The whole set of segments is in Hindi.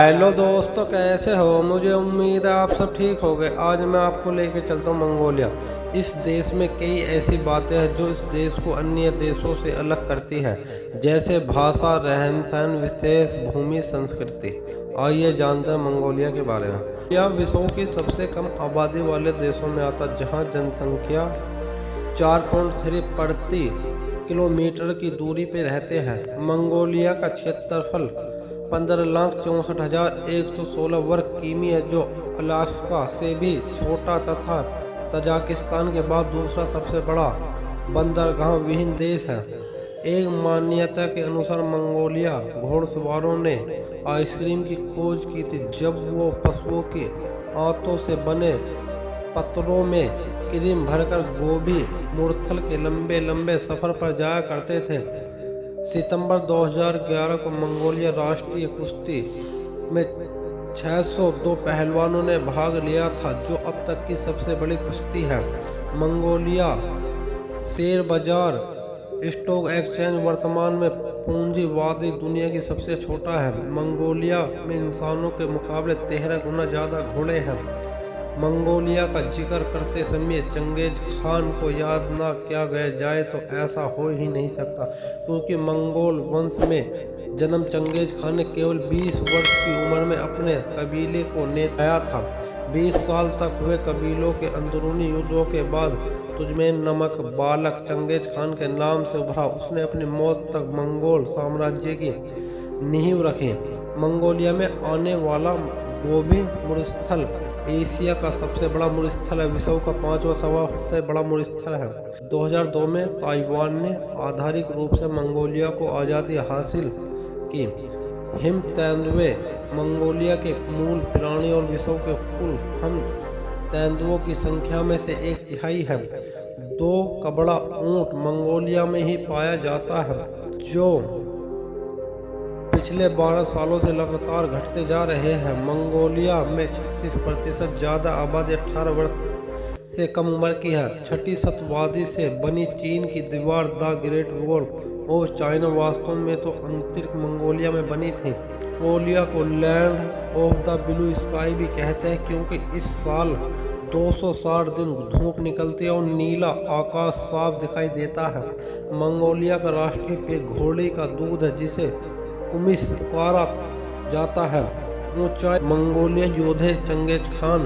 हेलो दोस्तों, कैसे हो? मुझे उम्मीद है आप सब ठीक हो गए। आज मैं आपको लेके चलता हूँ मंगोलिया। इस देश में कई ऐसी बातें हैं जो इस देश को अन्य देशों से अलग करती है, जैसे भाषा, रहन सहन, विशेष भूमि, संस्कृति। आइए जानते हैं मंगोलिया के बारे में। यह विश्व की सबसे कम आबादी वाले देशों में आता है, जहाँ जनसंख्या 4.3 प्रति किलोमीटर की दूरी पर रहते हैं। मंगोलिया का क्षेत्रफल 15,64,116 वर्ग किमी है, जो अलास्का से भी छोटा तथा तजाकिस्तान के बाद दूसरा सबसे बड़ा बंदरगाह विहीन देश है। एक मान्यता के अनुसार मंगोलिया घोड़सवारों ने आइसक्रीम की खोज की थी, जब वो पशुओं की आंतों से बने पत्रों में क्रीम भरकर गोभी मुरथल के लंबे लंबे सफर पर जाया करते थे। सितंबर 2011 को मंगोलिया राष्ट्रीय कुश्ती में 602 पहलवानों ने भाग लिया था, जो अब तक की सबसे बड़ी कुश्ती है। मंगोलिया शेयर बाजार स्टॉक एक्सचेंज वर्तमान में पूंजीवादी दुनिया की सबसे छोटा है। मंगोलिया में इंसानों के मुकाबले 13 गुना ज़्यादा घोड़े हैं। मंगोलिया का जिक्र करते समय चंगेज खान को याद न किया गया जाए तो ऐसा हो ही नहीं सकता, क्योंकि मंगोल वंश में जन्म चंगेज खान ने केवल 20 वर्ष की उम्र में अपने कबीले को नेताया था। 20 साल तक हुए कबीलों के अंदरूनी युद्धों के बाद तुर्कमेन नामक बालक चंगेज खान के नाम से उभरा। उसने अपनी मौत तक मंगोल साम्राज्य की नींव रखी। मंगोलिया में आने वाला गोबी मुरस्थल एशिया का सबसे बड़ा मुरस्थल है। विश्व का 5वां सबसे बड़ा मुरस्थल है। 2002 में ताइवान ने आधिकारिक रूप से मंगोलिया को आज़ादी हासिल की। हिम तेंदुए मंगोलिया के मूल प्राणी और विश्व के कुल हम तेंदुओं की संख्या में से 1/3 है। 2 कबड़ा ऊंट मंगोलिया में ही पाया जाता है, जो पिछले 12 सालों से लगातार घटते जा रहे हैं। मंगोलिया में 36% ज़्यादा आबादी 18 वर्ष से कम उम्र की है। 6वीं शताब्दी से बनी चीन की दीवार the great wall of China वास्तव में तो अंतरिक्ष मंगोलिया में बनी थी। मंगोलिया को land of the blue sky भी कहते हैं, क्योंकि इस साल 260 दिन धूप निकलती है और नीला आकाश साफ दिखाई देता है। मंगोलिया का राष्ट्रीय पेय घोड़े का दूध है, जिसे कुमिस पुकारा जाता है। ऊंचाई मंगोलिया योद्धे चंगेज खान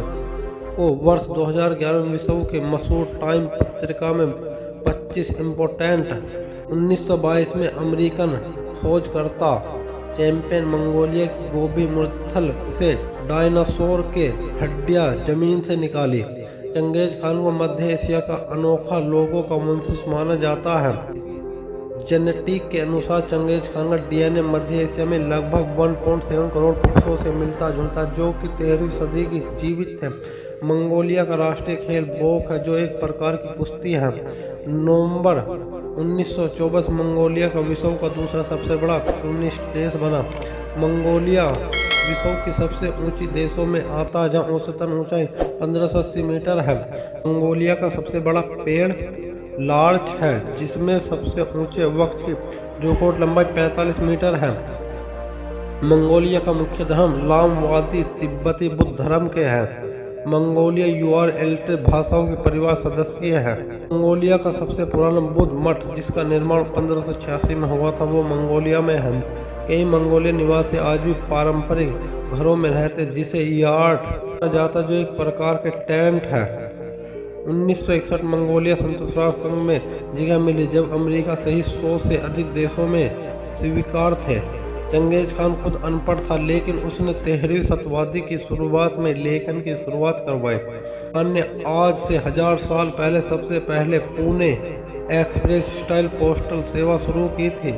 को वर्ष 2011 में विश्व के मशहूर टाइम पत्रिका में 25 इम्पोर्टेंट 1922 में अमेरिकन खोजकर्ता चैंपियन मंगोलिया की गोबी मुरथल से डायनासोर के हड्डियां जमीन से निकाली। चंगेज खान को मध्य एशिया का अनोखा लोगों का वंशज माना जाता है। जेनेटिक के अनुसार चंगेज खान का डीएनए मध्य एशिया में लगभग 1.7 करोड़ पुरुषों से मिलता जुलता, जो कि 13वीं सदी की जीवित थे। मंगोलिया का राष्ट्रीय खेल बोक है, जो एक प्रकार की कुश्ती है। नवंबर 1924 मंगोलिया का विश्व का दूसरा सबसे बड़ा कम्युनिस्ट देश बना। मंगोलिया विश्व की सबसे ऊंची देशों में आता है, जहाँ औसतन ऊंचाई 1580 मीटर है। मंगोलिया का सबसे बड़ा पेड़ लार्च है, जिसमें सबसे ऊंचे वृक्ष की रिकॉर्ड लंबाई 45 मीटर है। मंगोलिया का मुख्य धर्म लामवादी तिब्बती बुद्ध धर्म के है। मंगोलिया यूआरएल भाषाओं के परिवार सदस्य है। मंगोलिया का सबसे पुराना बुद्ध मठ, जिसका निर्माण 1586 में हुआ था, वो मंगोलिया में है। कई मंगोलिया निवासी आज भी पारंपरिक घरों में रहते, जिसे यार्ड कहा जाता, जो एक प्रकार के टेंट है। 1961 मंगोलिया संयुक्त राष्ट्र संघ में जगह मिली, जब अमेरिका सहित 100 से अधिक देशों में स्वीकार थे। चंगेज खान खुद अनपढ़ था, लेकिन उसने 13वीं शताब्दी की शुरुआत में लेखन की शुरुआत करवाई। खान ने आज से 1000 साल पहले सबसे पहले पुणे एक्सप्रेस स्टाइल पोस्टल सेवा शुरू की थी।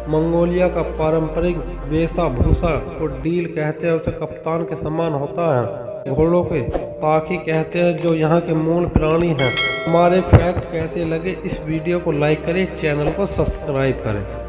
मंगोलिया का पारंपरिक वेशभूषा को डील कहते हैं, उसे कप्तान के समान होता है। घोड़ों के ताकी कहते हैं, जो यहाँ के मूल प्राणी हैं। हमारे फैक्ट कैसे लगे, इस वीडियो को लाइक करें, चैनल को सब्सक्राइब करें।